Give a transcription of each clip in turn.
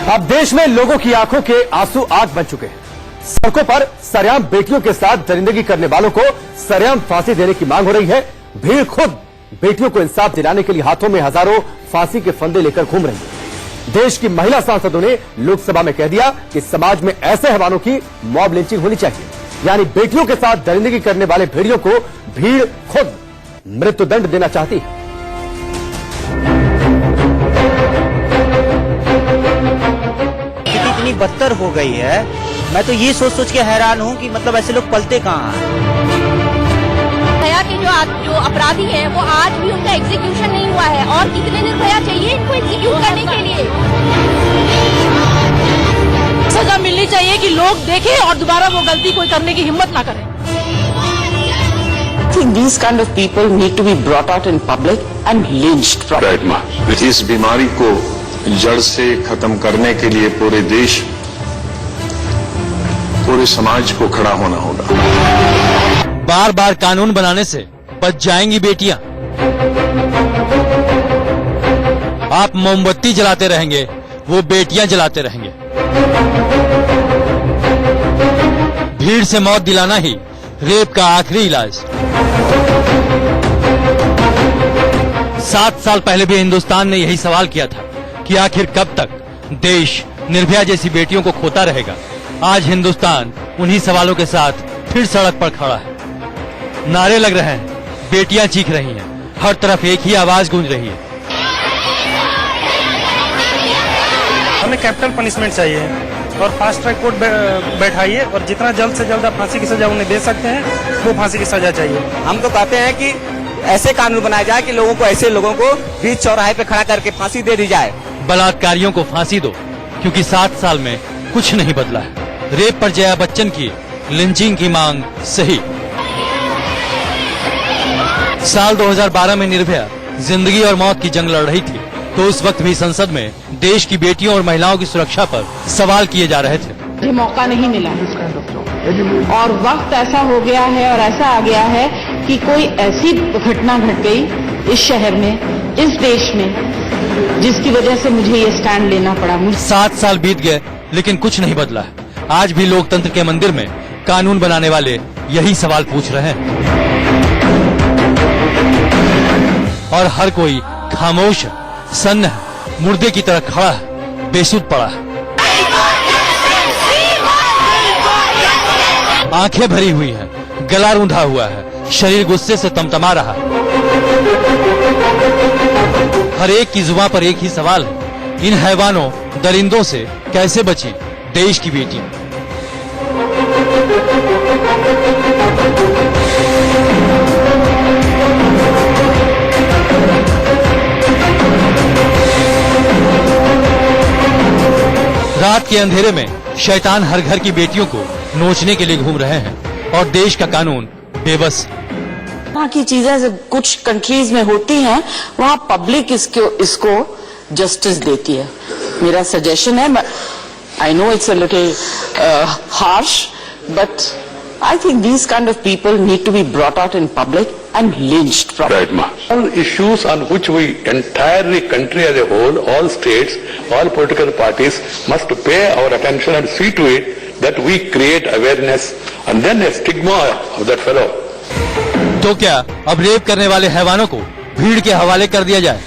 अब देश में लोगों की आंखों के आंसू आग बन चुके हैं। सड़कों पर सरेआम बेटियों के साथ दरिंदगी करने वालों को सरेआम फांसी देने की मांग हो रही है। भीड़ खुद बेटियों को इंसाफ दिलाने के लिए हाथों में हजारों फांसी के फंदे लेकर घूम रही है। देश की महिला सांसदों ने लोकसभा में कह दिया कि समाज में ऐसे हैवानों की मॉब लिंचिंग होनी चाहिए, यानी बेटियों के साथ दरिंदगी करने वाले भेड़ियों को भीड़ खुद मृत्युदंड देना चाहती है। इतनी बदतर हो गई है, मैं तो ये सोच सोच के हैरान हूँ कि मतलब ऐसे लोग पलते कहाँ हैं। निर्भया के जो अपराधी हैं वो आज भी उनका एग्जीक्यूशन नहीं हुआ है और कितने निर्भया चाहिए इनको एग्जीक्यूट करने के लिए। सजा मिलनी चाहिए कि लोग देखें और दोबारा वो गलती कोई करने की हिम्मत ना करें। I think these kind of people need to be brought out in public and lynched. Right, माँ। इस बीमारी को जड़ से खत्म करने के लिए पूरे देश, पूरे समाज को खड़ा होना होगा। बार बार कानून बनाने से बच जाएंगी बेटियां। आप मोमबत्ती जलाते रहेंगे, वो बेटियां जलाते रहेंगे। भीड़ से मौत दिलाना ही रेप का आखिरी इलाज। 7 साल पहले भी हिंदुस्तान ने यही सवाल किया था कि आखिर कब तक देश निर्भया जैसी बेटियों को खोता रहेगा। आज हिंदुस्तान उन्हीं सवालों के साथ फिर सड़क पर खड़ा है। नारे लग रहे हैं, बेटियां चीख रही हैं, हर तरफ एक ही आवाज गूंज रही है। हमें कैपिटल पनिशमेंट चाहिए और फास्ट ट्रैक कोर्ट बैठाइए और जितना जल्द से जल्द आप फांसी की सजा उन्हें दे सकते हैं वो फांसी की सजा चाहिए। हम तो कहते हैं कि ऐसे कानून बनाया जाए कि लोगों को, ऐसे लोगों को बीच चौराहे पे खड़ा करके फांसी दे दी जाए। बलात्कारियों को फांसी दो, क्योंकि 7 साल में कुछ नहीं बदला है। रेप पर जया बच्चन की लिंचिंग की मांग सही। साल 2012 में निर्भया जिंदगी और मौत की जंग लड़ रही थी, तो उस वक्त भी संसद में देश की बेटियों और महिलाओं की सुरक्षा पर सवाल किए जा रहे थे। मुझे मौका नहीं मिला और वक्त ऐसा हो गया है और ऐसा आ गया है कि कोई ऐसी घटना घट गई इस शहर में, इस देश में, जिसकी वजह से मुझे ये स्टैंड लेना पड़ा। 7 साल बीत गए लेकिन कुछ नहीं बदला है। आज भी लोकतंत्र के मंदिर में कानून बनाने वाले यही सवाल पूछ रहे हैं और हर कोई खामोश है, सन्न है, मुर्दे की तरह खड़ा है, बेसुध पड़ा है। आंखें भरी हुई हैं, गला रूंधा हुआ है, शरीर गुस्से से तमतमा रहा। हर एक की जुबान पर एक ही सवाल है, इन हैवानों, दरिंदों से कैसे बची देश की बेटी। रात के अंधेरे में शैतान हर घर की बेटियों को नोचने के लिए घूम रहे हैं और देश का कानून बेबस। वहाँ की चीजें कुछ कंट्रीज में होती हैं, वहाँ पब्लिक इसको जस्टिस देती है। मेरा सजेशन है, I know it's a little harsh, but I think these kind of people need to be brought out in public and lynched. Right, ma. All issues on which we entirely country as a whole, all states, all political parties must pay our attention and see to it that we create awareness and then a stigma of that fellow. तो क्या अब rape करने वाले हैवानों को भीड़ के हवाले कर दिया जाए?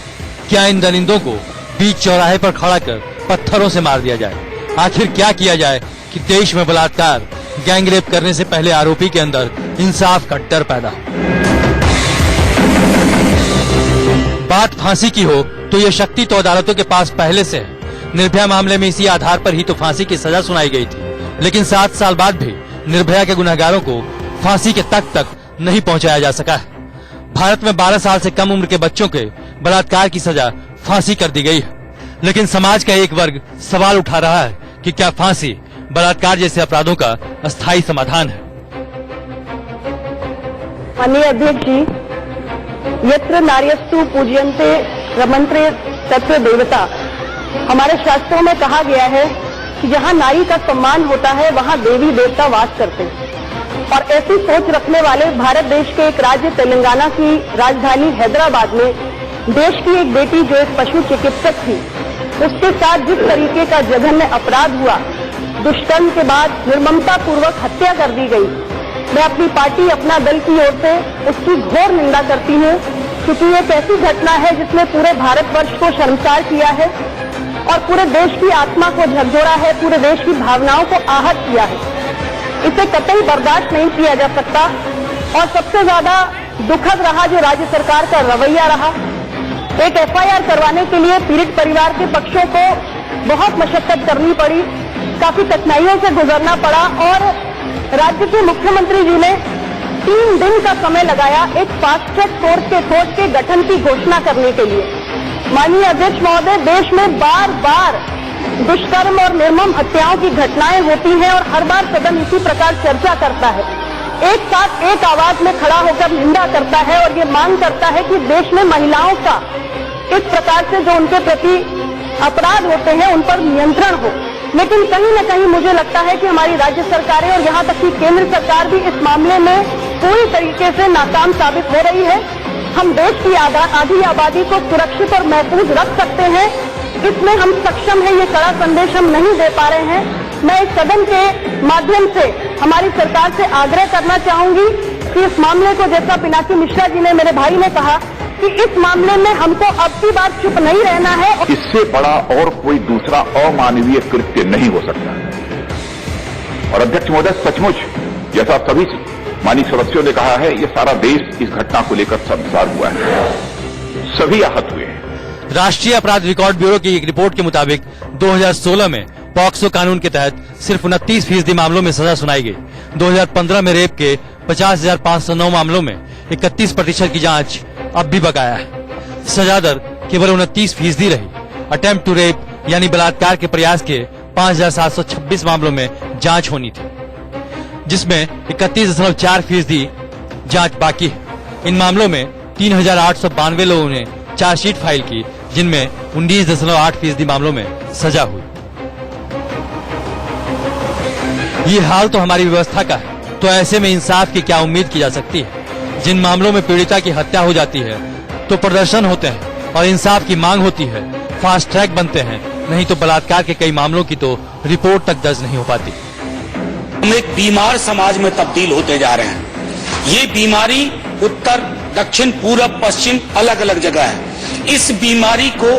क्या इन दरिंदों को बीच चौराहे पर खड़ा कर पत्थरों से मार दिया जाए? आखिर क्या किया जाए कि देश में बलात्कार, गैंग रेप करने से पहले आरोपी के अंदर इंसाफ का डर पैदा हो? बात फांसी की हो तो ये शक्ति तो अदालतों के पास पहले से है। निर्भया मामले में इसी आधार पर ही तो फांसी की सजा सुनाई गई थी, लेकिन 7 साल बाद भी निर्भया के गुनहगारों को फांसी के तक नहीं पहुंचाया जा सका है। भारत में 12 साल से कम उम्र के बच्चों के बलात्कार की सजा फांसी कर दी गई है, लेकिन समाज का एक वर्ग सवाल उठा रहा है कि क्या फांसी बलात्कार जैसे अपराधों का अस्थायी समाधान है? माननीय अध्यक्ष जी, यत्र नार्यस्तु पूज्यन्ते रमन्ते तत्र देवता, हमारे शास्त्रों में कहा गया है कि जहाँ नारी का सम्मान होता है वहाँ देवी देवता वास करते हैं। और ऐसी सोच रखने वाले भारत देश के एक राज्य तेलंगाना की राजधानी हैदराबाद में देश की एक बेटी जो एक पशु चिकित्सक थी, उसके साथ जिस तरीके का जघन्य अपराध हुआ, दुष्कर्म के बाद निर्ममता पूर्वक हत्या कर दी गई, मैं अपनी पार्टी, अपना दल की ओर से उसकी घोर निंदा करती हूँ, क्योंकि ये एक ऐसी घटना है जिसने पूरे भारतवर्ष को शर्मसार किया है और पूरे देश की आत्मा को झकझोरा है, पूरे देश की भावनाओं को आहत किया है। इसे कतई बर्दाश्त नहीं किया जा सकता। और सबसे ज्यादा दुखद रहा जो राज्य सरकार का रवैया रहा। एक एफआईआर करवाने के लिए पीड़ित परिवार के पक्षों को बहुत मशक्कत करनी पड़ी, काफी कठिनाइयों से गुजरना पड़ा और राज्य के मुख्यमंत्री जी ने 3 दिन का समय लगाया एक फास्ट ट्रैक कोर्ट के गठन की घोषणा करने के लिए। माननीय अध्यक्ष महोदय, देश में बार बार दुष्कर्म और निर्मम हत्याओं की घटनाएं होती हैं और हर बार सदन इसी प्रकार चर्चा करता है, एक साथ एक आवाज में खड़ा होकर निंदा करता है और ये मांग करता है कि देश में महिलाओं का इस प्रकार से जो उनके प्रति अपराध होते हैं उन पर नियंत्रण हो। लेकिन कहीं न कहीं मुझे लगता है कि हमारी राज्य सरकारें और यहाँ तक कि केंद्र सरकार भी इस मामले में पूरी तरीके से नाकाम साबित हो रही है। हम देश की आधी आबादी को सुरक्षित और महफूज रख सकते हैं, इसमें हम सक्षम हैं, ये कड़ा संदेश हम नहीं दे पा रहे हैं। मैं इस सदन के माध्यम से हमारी सरकार से आग्रह करना चाहूंगी कि इस मामले को, जैसा पिनाकी मिश्रा जी ने, मेरे भाई ने कहा कि इस मामले में हमको अब की बार चुप नहीं रहना है। इससे बड़ा और कोई दूसरा अमानवीय कृत्य नहीं हो सकता। और अध्यक्ष महोदय, सचमुच जैसा सभी माननीय सदस्यों ने कहा है, ये सारा देश इस घटना को लेकर शर्मसार हुआ है, सभी आहत हुए हैं। राष्ट्रीय अपराध रिकॉर्ड ब्यूरो की एक रिपोर्ट के मुताबिक 2016 में पॉक्सो कानून के तहत सिर्फ 29% मामलों में सजा सुनाई गई। 2015 में रेप के 50,509 मामलों में 31% की जांच अब भी बकाया है। सजा दर केवल 29% रही। अटेम्प्ट टू रेप यानी बलात्कार के प्रयास के 5,726 मामलों में जांच होनी थी, जिसमें 31.4% जांच बाकी है। इन मामलों में 3,892 लोगों ने चार्जशीट फाइल की, जिनमें 19.8% मामलों में सजा हुई। ये हाल तो हमारी व्यवस्था का है, तो ऐसे में इंसाफ की क्या उम्मीद की जा सकती है। जिन मामलों में पीड़िता की हत्या हो जाती है तो प्रदर्शन होते हैं और इंसाफ की मांग होती है, फास्ट ट्रैक बनते हैं, नहीं तो बलात्कार के कई मामलों की तो रिपोर्ट तक दर्ज नहीं हो पाती। हम एक बीमार समाज में तब्दील होते जा रहे हैं। ये बीमारी उत्तर, दक्षिण, पूरब, पश्चिम अलग अलग जगह है। इस बीमारी को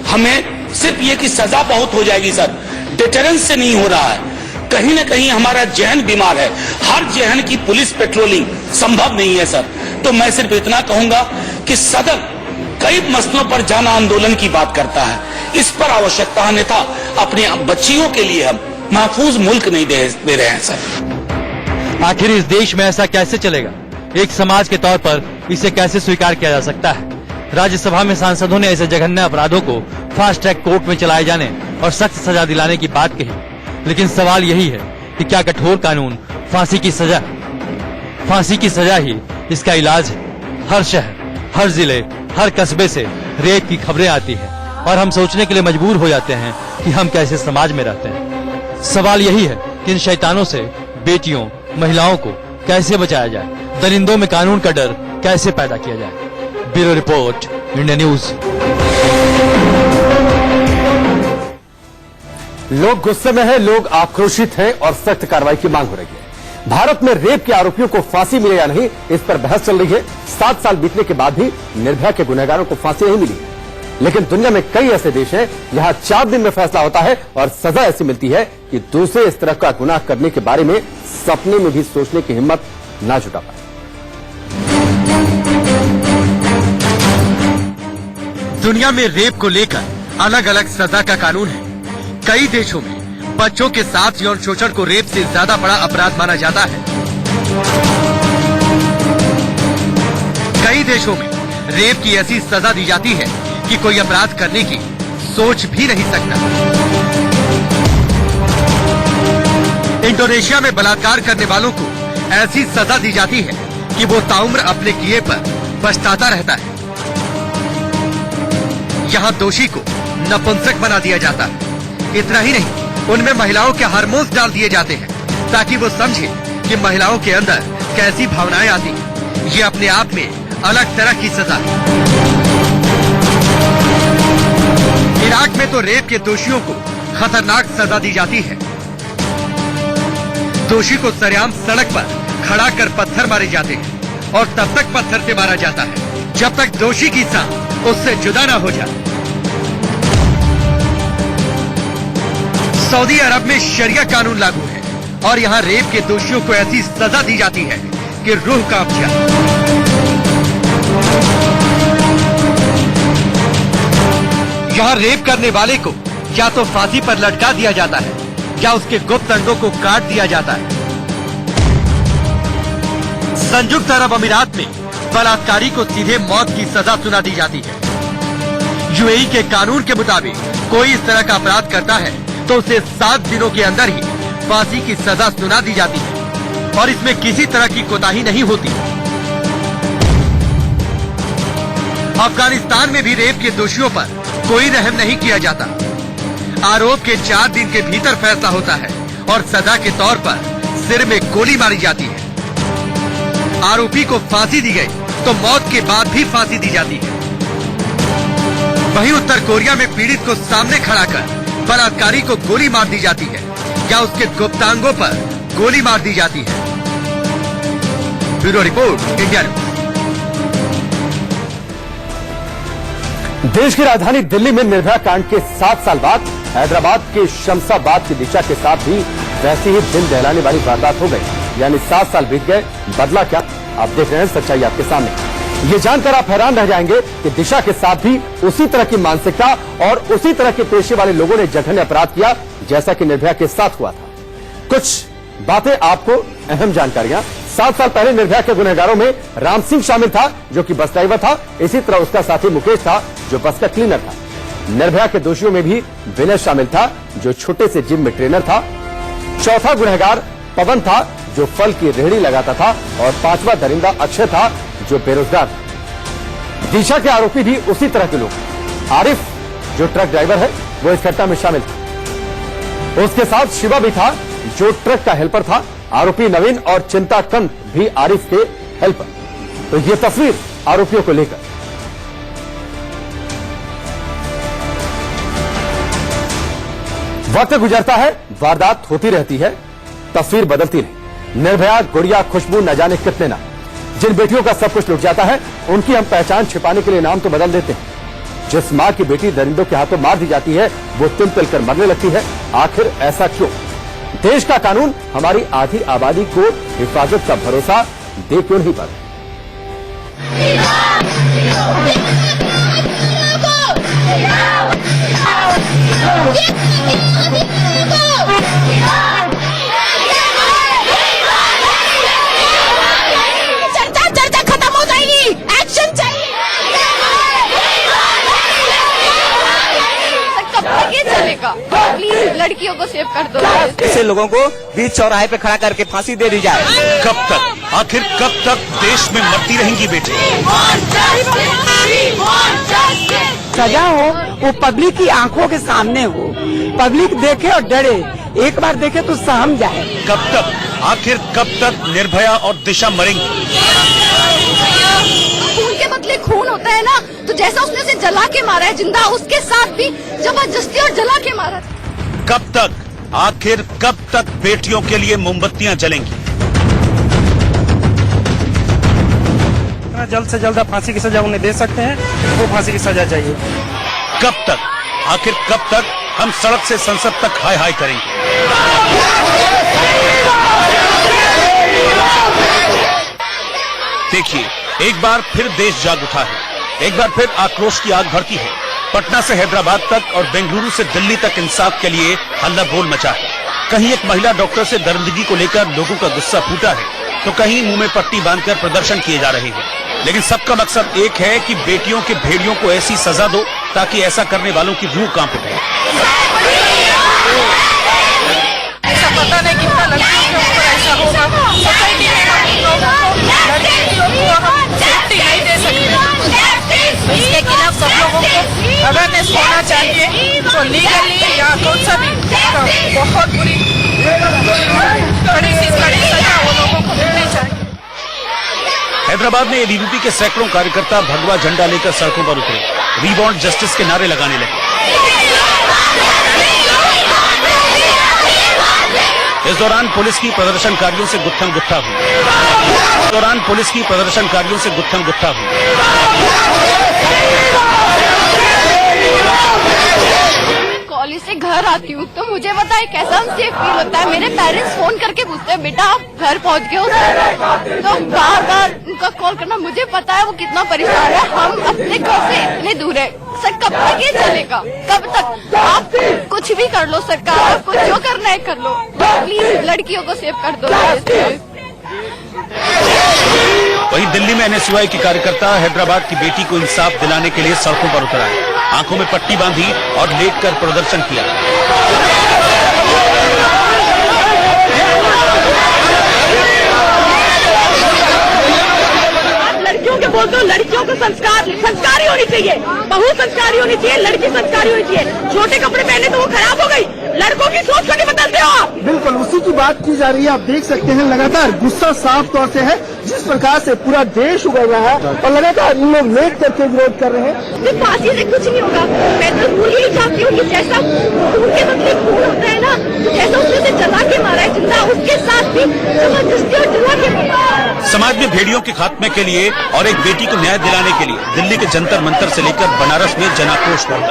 हमें सिर्फ ये कि सजा बहुत हो जाएगी सर, डिटरेंस से नहीं हो रहा है। कहीं न कहीं हमारा जहन बीमार है। हर जहन की पुलिस पेट्रोलिंग संभव नहीं है सर। तो मैं सिर्फ इतना कहूंगा कि सदन कई मसलों पर जन आंदोलन की बात करता है, इस पर आवश्यकता है, अन्यथा अपने बच्चियों के लिए हम महफूज मुल्क नहीं दे रहे हैं सर। आखिर इस देश में ऐसा कैसे चलेगा? एक समाज के तौर पर इसे कैसे स्वीकार किया जा सकता है? राज्यसभा में सांसदों ने ऐसे जघन्य अपराधों को फास्ट ट्रैक कोर्ट में चलाए जाने और सख्त सजा दिलाने की बात कही, लेकिन सवाल यही है कि क्या कठोर कानून फांसी की सजा? फांसी की सजा ही इसका इलाज है। हर शहर, हर जिले, हर कस्बे से रेप की खबरें आती हैं और हम सोचने के लिए मजबूर हो जाते हैं कि हम कैसे समाज में रहते हैं। सवाल यही है कि इन शैतानों से बेटियों, महिलाओं को कैसे बचाया जाए, दरिंदों में कानून का डर कैसे पैदा किया जाए। Bureau report, India news. लोग गुस्से में हैं, लोग आक्रोशित हैं और सख्त कार्रवाई की मांग हो रही है। भारत में रेप के आरोपियों को फांसी मिले या नहीं, इस पर बहस चल रही है। 7 साल बीतने के बाद भी निर्भया के गुनहगारों को फांसी नहीं मिली। लेकिन दुनिया में कई ऐसे देश हैं जहां 4 दिन में फैसला होता है और सजा ऐसी मिलती है कि दूसरे इस तरह का गुनाह करने के बारे में सपने में भी सोचने की हिम्मत ना जुटा पाए। दुनिया में रेप को लेकर अलग अलग सजा का कानून है। कई देशों में बच्चों के साथ यौन शोषण को रेप से ज्यादा बड़ा अपराध माना जाता है। कई देशों में रेप की ऐसी सजा दी जाती है कि कोई अपराध करने की सोच भी नहीं सकता। इंडोनेशिया में बलात्कार करने वालों को ऐसी सजा दी जाती है कि वो ताउम्र अपने किए पर पछताता रहता है। यहाँ दोषी को नपुंसक बना दिया जाता है। इतना ही नहीं, उनमें महिलाओं के हार्मोन्स डाल दिए जाते हैं ताकि वो समझे कि महिलाओं के अंदर कैसी भावनाएं आती हैं। ये अपने आप में अलग तरह की सजा है। इराक में तो रेप के दोषियों को खतरनाक सजा दी जाती है। दोषी को सरेआम सड़क पर खड़ा कर पत्थर मारे जाते हैं और तब तक पत्थर से मारा जाता है जब तक दोषी की सांस उससे जुदा ना हो जाए। सऊदी अरब में शरिया कानून लागू है और यहाँ रेप के दोषियों को ऐसी सजा दी जाती है कि रूह कांप जाए। यहाँ रेप करने वाले को या तो फांसी पर लटका दिया जाता है या उसके गुप्त अंगों को काट दिया जाता है। संयुक्त अरब अमीरात में बलात्कारी को सीधे मौत की सजा सुना दी जाती है। यूएई के कानून के मुताबिक कोई इस तरह का अपराध करता है तो उसे 7 दिनों के अंदर ही फांसी की सजा सुना दी जाती है और इसमें किसी तरह की कोताही नहीं होती। अफगानिस्तान में भी रेप के दोषियों पर कोई रहम नहीं किया जाता। आरोप के 4 दिन के भीतर फैसला होता है और सजा के तौर पर सिर में गोली मारी जाती है। आरोपी को फांसी दी गई तो मौत के बाद भी फांसी दी जाती है। वहीं उत्तर कोरिया में पीड़ित को सामने खड़ा कर बलात्कारी को गोली मार दी जाती है या उसके गुप्तांगों पर गोली मार दी जाती है। Bureau report, India news. देश की राजधानी दिल्ली में निर्भया कांड के 7 साल बाद हैदराबाद के शमशाबाद की दिशा के साथ भी वैसी ही दिल दहलाने वाली वारदात हो गई। यानी 7 साल बीत गए, बदला क्या? आप देख रहे हैं सच्चाई आपके सामने। ये जानकर आप हैरान रह जाएंगे कि दिशा के साथ भी उसी तरह की मानसिकता और उसी तरह के पेशे वाले लोगों ने जघन्य अपराध किया जैसा कि निर्भया के साथ हुआ था। कुछ बातें आपको अहम जानकारियां। 7 साल पहले निर्भया के गुनहगारों में राम सिंह शामिल था जो कि बस ड्राइवर था। इसी तरह उसका साथी मुकेश था जो बस का क्लीनर था। निर्भया के दोषियों में भी विनय शामिल था जो छोटे से जिम में ट्रेनर था। चौथा गुनहगार पवन था जो फल की रेहड़ी लगाता था और 5वां दरिंदा अक्षय था जो बेरोजगार था। दिशा के आरोपी भी उसी तरह के लोग। आरिफ जो ट्रक ड्राइवर है वो इस घटना में शामिल था। उसके साथ शिवा भी था जो ट्रक का हेल्पर था। आरोपी नवीन और चिंताकंत भी आरिफ के हेल्पर। तो ये तस्वीर आरोपियों को लेकर। वक्त गुजरता है, वारदात होती रहती है, तस्वीर बदलती नहीं। निर्भया, गुड़िया, खुशबू, न जाने कितने नाम। जिन बेटियों का सब कुछ लुट जाता है उनकी हम पहचान छिपाने के लिए नाम तो बदल देते हैं। जिस मां की बेटी दरिंदों के हाथों मार दी जाती है वो तिल तिल कर मरने लगती है। आखिर ऐसा क्यों? देश का कानून हमारी आधी आबादी को हिफाजत का भरोसा दे क्यों नहीं पाता? चर्चा खत्म हो जाएगी, एक्शन चाहिए। कब तक ये चलेगा? प्लीज लड़कियों को सेव कर दो। ऐसे लोगों को बीच चौराहे पे खड़ा करके फांसी दे दी जाए। कब तक, आखिर कब तक देश में मरती रहेंगी बेटी? सजा हो वो पब्लिक की आंखों के सामने हो, पब्लिक देखे और डरे। एक बार देखे तो सहम जाए। कब तक, आखिर कब तक निर्भया और दिशा मरेंगी? खून के बदले खून होता है ना, तो जैसा उसने उसे जला के मारा है जिंदा, उसके साथ भी जबरदस्ती और जला के मारा था। कब तक, आखिर कब तक बेटियों के लिए मोमबत्तियां जलेंगी? जल्द से जल्द फांसी की सजा उन्हें दे सकते हैं, वो फांसी की सजा चाहिए। कब तक, आखिर कब तक हम सड़क से संसद तक हाय हाय करेंगे? देखिए, एक बार फिर देश जाग उठा है, एक बार फिर आक्रोश की आग भड़की है। पटना से हैदराबाद तक और बेंगलुरु से दिल्ली तक इंसाफ के लिए हल्ला बोल मचा है। कहीं एक महिला डॉक्टर से दरिंदगी को लेकर लोगों का गुस्सा फूटा है तो कहीं मुंह में पट्टी बांधकर प्रदर्शन किए जा रहे हैं। लेकिन सबका मकसद एक है कि बेटियों के भेड़ियों को ऐसी सजा दो ताकि ऐसा करने वालों की रूह कांप उठे। ऐसा पता नहीं कितना लड़कियों के ऊपर ऐसा होगा। सोसाइटी में हम लोगों को लड़कियों को हम सेफ्टी नहीं दे सकते। इसके खिलाफ सब लोगों को अवेयरनेस होना चाहिए। तो लीगली या कौन सा भी बहुत बुरी कड़ी से कड़ी सजा वो लोगों को मिलनी चाहिए। हैदराबाद में एबीवीपी के सैकड़ों कार्यकर्ता भगवा झंडा लेकर सड़कों पर उतरे, वी वांट जस्टिस के नारे लगाने लगे। इस दौरान पुलिस की प्रदर्शनकारियों से गुत्थम गुत्था हुई। कॉलेज से घर आती हूँ तो मुझे पता है कैसा अनसेफ फील होता है। मेरे पेरेंट्स फोन करके पूछते हैं बेटा आप घर पहुँच गए हो, तो बार बार उनका कॉल करना। मुझे पता है वो कितना परेशान है। हम अपने घर से इतने दूर है सर, कब तक ये चलेगा? कब तक? आप कुछ भी कर लो सरकार, आपको जो करना है कर लो, प्लीज लड़कियों को सेव कर दो। वहीं दिल्ली में एनएसयूआई के कार्यकर्ता हैदराबाद की बेटी को इंसाफ दिलाने के लिए सड़कों पर उतर आए, आंखों में पट्टी बांधी और लेटकर प्रदर्शन किया। लड़कियों के बोलते हो, लड़कियों को संस्कारी होनी चाहिए, बहु संस्कारी होनी चाहिए, लड़की संस्कारी होनी चाहिए। छोटे कपड़े पहने तो वो खराब हो गई, लड़कों की सोच को नहीं बदलते हो आप। बिल्कुल उसी की बात की जा रही है। आप देख सकते हैं लगातार गुस्सा साफ तौर से है, जिस प्रकार से पूरा देश उगल रहा है और लगातार इन लोग लेट करके विरोध कर रहे हैं। फांसी से कुछ नहीं होगा। मैं तो यही चाहती हूँ कि जैसा उनके बदले खून होता है ना, जैसा उसने उसे जला के मारा है जिंदा, उसके साथ भी जबरदस्ती और जला के मारा। समाज में भेड़ियों के खात्मे के लिए और एक बेटी को न्याय दिलाने के लिए दिल्ली के जंतर मंतर से लेकर बनारस में जनाक्रोश बढ़ा।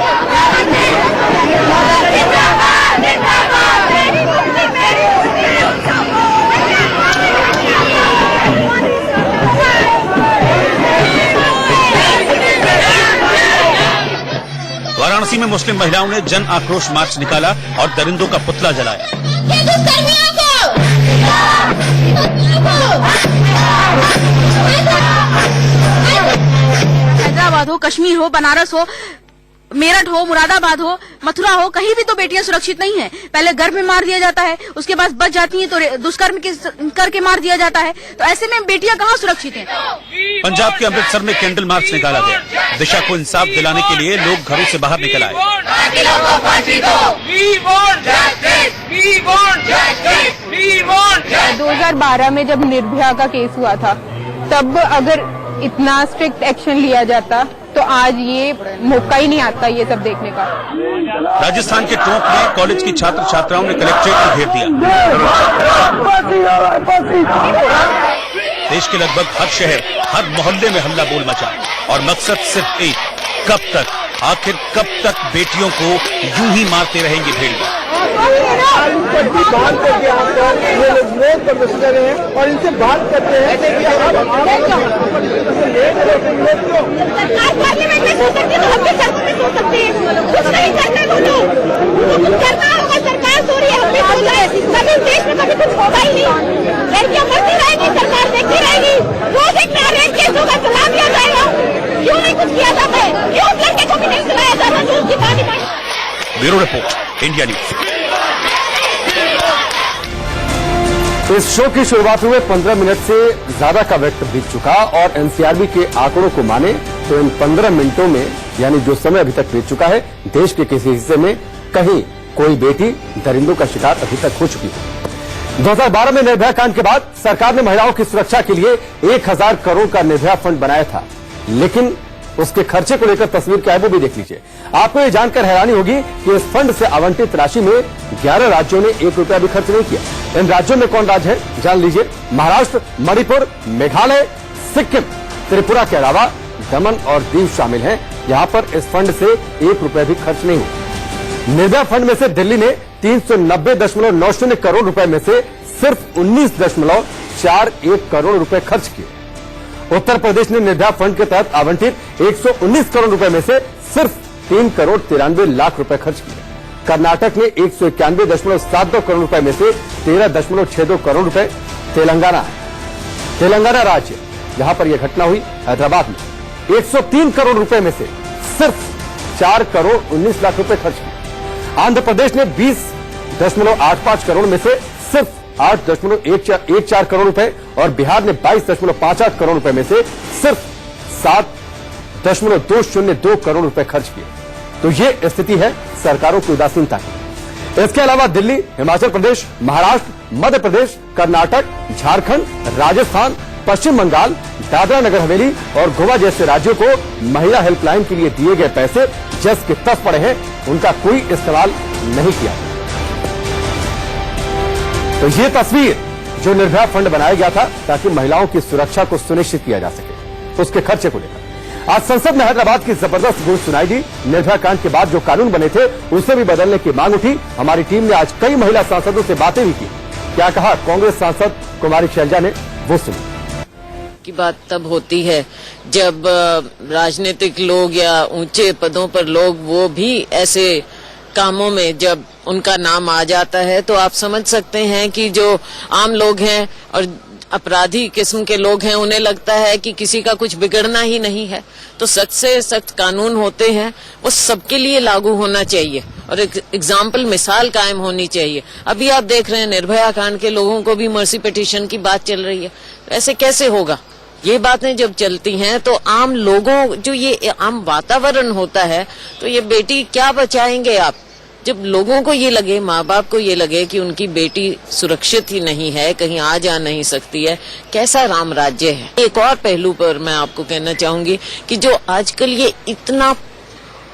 वाराणसी में मुस्लिम महिलाओं ने जन आक्रोश मार्च निकाला और दरिंदों का पुतला जलाया। हैदराबाद हो, कश्मीर हो, बनारस हो, मेरठ हो, मुरादाबाद हो, मथुरा हो, कहीं भी तो बेटियां सुरक्षित नहीं हैं। पहले गर्भ में मार दिया जाता है, उसके बाद बच जाती हैं तो दुष्कर्म करके मार दिया जाता है। तो ऐसे में बेटियां कहाँ सुरक्षित हैं? पंजाब के अमृतसर में कैंडल मार्च निकाला गया। दिशा को इंसाफ दिलाने के लिए लोग घरों से बाहर निकल आए। 2012 में जब निर्भया का केस हुआ था, तब अगर इतना स्ट्रिक्ट एक्शन लिया जाता तो आज ये मौका ही नहीं आता ये सब देखने का। राजस्थान के टोंक में कॉलेज की छात्र छात्राओं ने कलेक्ट्रेट को घेर दिया। देश के लगभग हर शहर, हर मोहल्ले में हल्ला बोल मचा और मकसद सिर्फ एक, कब तक, आखिर कब तक बेटियों को यूं ही मारते रहेंगे भेड़िया। बात करके ये लोग विरोध प्रदर्शन कर रहे हैं और इनसे बात करते हैं कि सरकार पार्लियामेंट में सो सकती है तो हम भी सड़कों में सो सकते हैं। कुछ नहीं करना बोलो, कुछ करना होगा। सरकार सो रही है, हम भी सो जाए। कभी देश में कभी कुछ होगा ही नहीं। लड़कियां मरती रहेगी, सरकार देखती रहेगी। रोज एक नया रेप केस होगा, चला दिया जाएगा। क्यों नहीं कुछ किया जाता है? क्यों उस लड़के को भी नहीं चलाया जाता जो उसकी बात ही? Bureau report, India news. इस शो की शुरुआत हुए 15 मिनट से ज्यादा का वक्त बीत चुका और एनसीआरबी के आंकड़ों को माने तो इन 15 मिनटों में, यानी जो समय अभी तक बीत चुका है, देश के किसी हिस्से में कहीं कोई बेटी दरिंदों का शिकार अभी तक हो चुकी है। 2012 में निर्भया कांड के बाद सरकार ने महिलाओं की सुरक्षा के लिए 1000 करोड़ का निर्भया फंड बनाया था, लेकिन उसके खर्चे को लेकर तस्वीर क्या है वो भी देख लीजिए। आपको ये जानकर हैरानी होगी कि इस फंड से आवंटित राशि में 11 राज्यों ने 1 रुपया भी खर्च नहीं किया। इन राज्यों में कौन राज्य है जान लीजिए। महाराष्ट्र, मणिपुर, मेघालय, सिक्किम, त्रिपुरा के अलावा दमन और दीव शामिल हैं। यहां पर इस फंड से 1 रुपया भी खर्च नहीं हुआ। निर्भया फंड में से दिल्ली ने 390.90 करोड़ रुपए में से सिर्फ 19.41 करोड़ रुपए खर्च किए। उत्तर प्रदेश ने निर्भया फंड के तहत आवंटित 119 करोड़ रुपए में से सिर्फ 3 करोड़ 93 लाख रुपए खर्च किए। कर्नाटक ने 191.72 करोड़ रुपए में से 13.62 करोड़ रुपए। तेलंगाना राज्य, जहां पर यह घटना हुई, हैदराबाद में 103 करोड़ रुपए में से सिर्फ 4 करोड़ 19 लाख रुपए खर्च किए। आंध्र प्रदेश ने 20.85 करोड़ में से सिर्फ 8.14 करोड़ रुपए और बिहार ने 22.58 करोड़ रुपए में से सिर्फ 7.202 करोड़ रुपए खर्च किए। तो ये स्थिति है सरकारों की उदासीनता की। इसके अलावा दिल्ली, हिमाचल प्रदेश, महाराष्ट्र, मध्य प्रदेश, कर्नाटक, झारखंड, राजस्थान, पश्चिम बंगाल, दादरा नगर हवेली और गोवा जैसे राज्यों को महिला हेल्पलाइन के लिए दिए गए पैसे जस के तस पड़े हैं, उनका कोई इस्तेमाल नहीं किया। तो तो ये तस्वीर जो निर्भया फंड बनाया गया था ताकि महिलाओं की सुरक्षा को सुनिश्चित किया जा सके, उसके खर्चे को लेकर आज संसद में हैदराबाद की जबरदस्त गूंज सुनाई दी। निर्भया कांड के बाद जो कानून बने थे उसे भी बदलने की मांग उठी। हमारी टीम ने आज कई महिला सांसदों से बातें भी की। क्या कहा कांग्रेस सांसद कुमारी शैलजा ने, वो सुनिए। की बात तब होती है जब राजनीतिक लोग या ऊंचे पदों पर लोग वो भी ऐसे कामों में जब उनका नाम आ जाता है तो आप समझ सकते हैं कि जो आम लोग हैं और अपराधी किस्म के लोग हैं उन्हें लगता है कि किसी का कुछ बिगड़ना ही नहीं है। तो सख्त से सख्त कानून होते हैं वो सबके लिए लागू होना चाहिए और एक एग्जाम्पल मिसाल कायम होनी चाहिए। अभी आप देख रहे हैं निर्भया कांड के लोगों को भी मर्सी पिटीशन की बात चल रही है। ऐसे कैसे होगा? ये बातें जब चलती हैं तो आम लोगों जो ये आम वातावरण होता है तो ये बेटी क्या बचाएंगे आप? जब लोगों को ये लगे, माँ बाप को ये लगे कि उनकी बेटी सुरक्षित ही नहीं है, कहीं आ जा नहीं सकती है, कैसा राम राज्य है। एक और पहलू पर मैं आपको कहना चाहूंगी कि जो आजकल ये इतना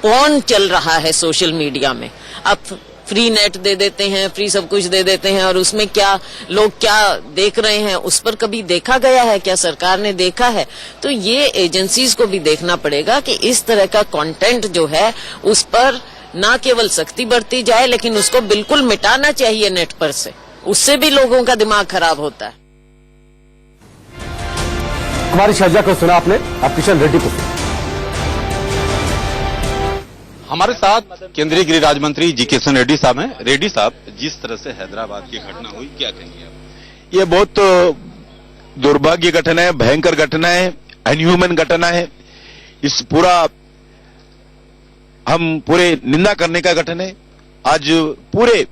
पॉर्न चल रहा है सोशल मीडिया में, आप फ्री नेट दे देते हैं, फ्री सब कुछ दे देते हैं और उसमें क्या लोग क्या देख रहे हैं उस पर कभी देखा गया है क्या? सरकार ने देखा है? तो ये एजेंसीज को भी देखना पड़ेगा कि इस तरह का कंटेंट जो है उस पर ना केवल सख्ती बरती जाए लेकिन उसको बिल्कुल मिटाना चाहिए नेट पर से। उससे भी लोगों का दिमाग खराब होता है। कुमारी शैलजा को सुना आपने, अब किशन रेड्डी को। हमारे साथ केंद्रीय गृह राज्य मंत्री जी किशन रेड्डी साहब हैं। रेड्डी साहब, जिस तरह से हैदराबाद की घटना हुई, क्या कहेंगे आप? ये बहुत दुर्भाग्य घटना है, भयंकर घटना है, अनह्यूमन घटना है। इस पूरा हम पूरे निंदा करने का घटना है। आज पूरे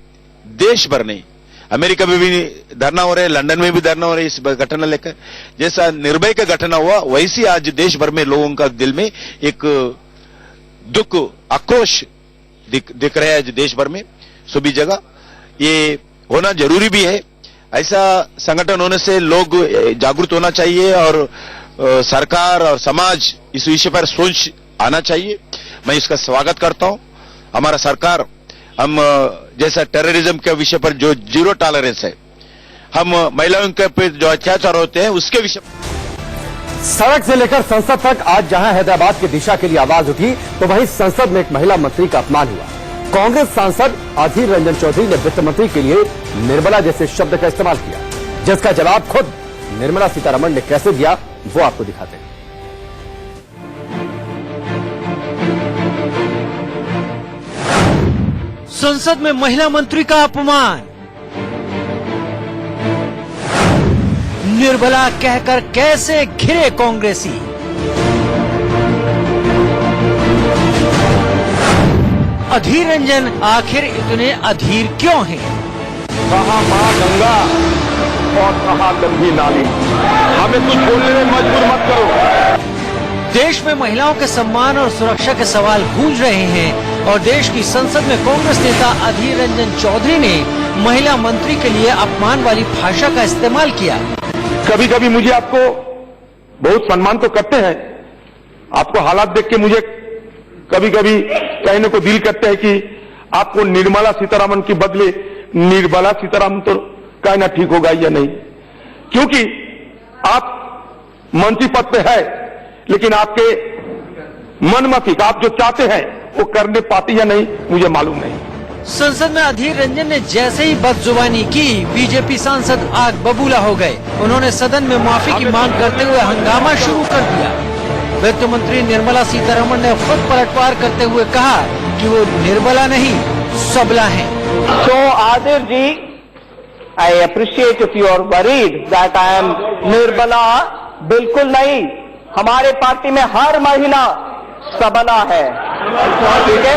देश भर में, अमेरिका में भी धरना हो रहे हैं, लंदन में भी धरना हो रहे हैं इस घटना लेकर। जैसा निर्भया का घटना हुआ वैसी आज देश भर में लोगों का दिल में एक दुख, आक्रोश दिख रहा है देश भर में सभी जगह। ये होना जरूरी भी है। ऐसा संगठन होने से लोग जागरूक होना चाहिए और सरकार और समाज इस विषय पर सोच आना चाहिए। मैं इसका स्वागत करता हूं। हमारा सरकार, हम जैसा टेररिज्म के विषय पर जो जीरो टॉलरेंस है, हम महिलाओं के पे जो अत्याचार होते हैं उसके विषय। सड़क से लेकर संसद तक आज जहां हैदराबाद की दिशा के लिए आवाज उठी तो वहीं संसद में एक महिला मंत्री का अपमान हुआ। कांग्रेस सांसद अधीर रंजन चौधरी ने वित्त मंत्री के लिए निर्मला जैसे शब्द का इस्तेमाल किया, जिसका जवाब खुद निर्मला सीतारमण ने कैसे दिया वो आपको दिखाते हैं। संसद में महिला मंत्री का अपमान, निर्मला कहकर कैसे घिरे कांग्रेसी। अधीर रंजन आखिर इतने अधीर क्यों हैं? कहाँ माँ गंगा और कहाँ गंदी नाली, हमें कुछ बोलने में मजबूर मत करो। देश में महिलाओं के सम्मान और सुरक्षा के सवाल गूंज रहे हैं और देश की संसद में कांग्रेस नेता अधीर रंजन चौधरी ने महिला मंत्री के लिए अपमान वाली भाषा का इस्तेमाल किया। कभी कभी मुझे आपको बहुत सम्मान तो करते हैं, आपको हालात देख के मुझे कभी कभी कहने को दिल करते हैं कि आपको निर्मला सीतारमण के बदले निर्मला सीतारमण तो कहना ठीक होगा या नहीं, क्योंकि आप मंत्री पद पे है लेकिन आपके मनमाफिक आप जो चाहते हैं वो करने पाते या नहीं मुझे मालूम नहीं। संसद में अधीर रंजन ने जैसे ही बदजुबानी की, बीजेपी सांसद आग बबूला हो गए। उन्होंने सदन में माफी की मांग करते हुए हंगामा शुरू कर दिया। वित्त मंत्री निर्मला सीतारमण ने खुद पलटवार करते हुए कहा कि वो निर्मला नहीं सबला हैं। So Adir ji, I appreciate if you are worried that I am Nirmala, बिल्कुल नहीं। हमारे पार्टी में हर महिला सबला है, ठीक है।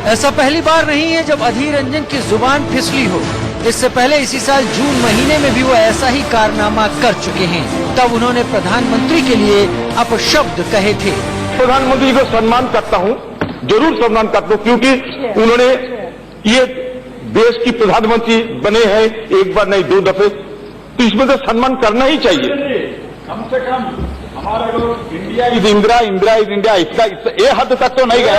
ऐसा पहली बार नहीं है जब अधीर रंजन की जुबान फिसली हो। इससे पहले इसी साल जून महीने में भी वो ऐसा ही कारनामा कर चुके हैं। तब उन्होंने प्रधानमंत्री के लिए अपशब्द कहे थे। प्रधानमंत्री को सम्मान करता हूं, जरूर सम्मान करता हूं, क्योंकि उन्होंने ये देश की प्रधानमंत्री बने हैं एक बार नहीं 2 दफे, तो इसमें तो सम्मान करना ही चाहिए। कम से कम हमारा लोग India is Indira, Indira is India, इसका ये हद तक तो नहीं गया।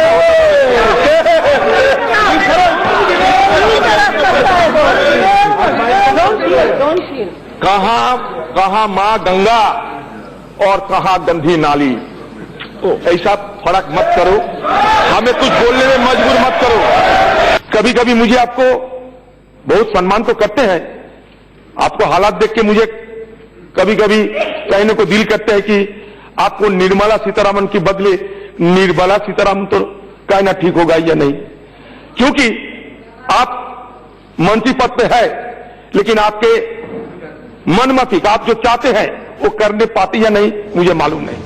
कहां मां गंगा और कहां गंदी नाली। तो ऐसा फर्क मत करो, हमें कुछ बोलने में मजबूर मत करो। कभी कभी मुझे आपको बहुत सम्मान तो करते हैं, आपको हालात देख के मुझे कभी कभी कहने को दिल करते हैं कि आपको निर्मला सीतारामन की बदले निर्बला सीतारामन तो कहना ठीक होगा या नहीं, क्योंकि आप मंत्री पद पे है लेकिन आपके मन मत आप जो चाहते हैं वो करने पाते या नहीं मुझे मालूम नहीं।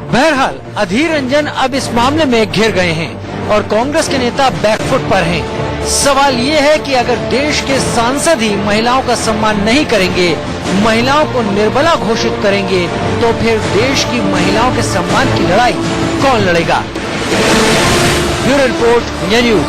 बहरहाल अधीर रंजन अब इस मामले में घिर गए हैं और कांग्रेस के नेता बैकफुट पर हैं। सवाल ये है कि अगर देश के सांसद ही महिलाओं का सम्मान नहीं करेंगे, महिलाओं को निर्बला घोषित करेंगे, तो फिर देश की महिलाओं के सम्मान की लड़ाई कौन लड़ेगा? Bureau report, India news.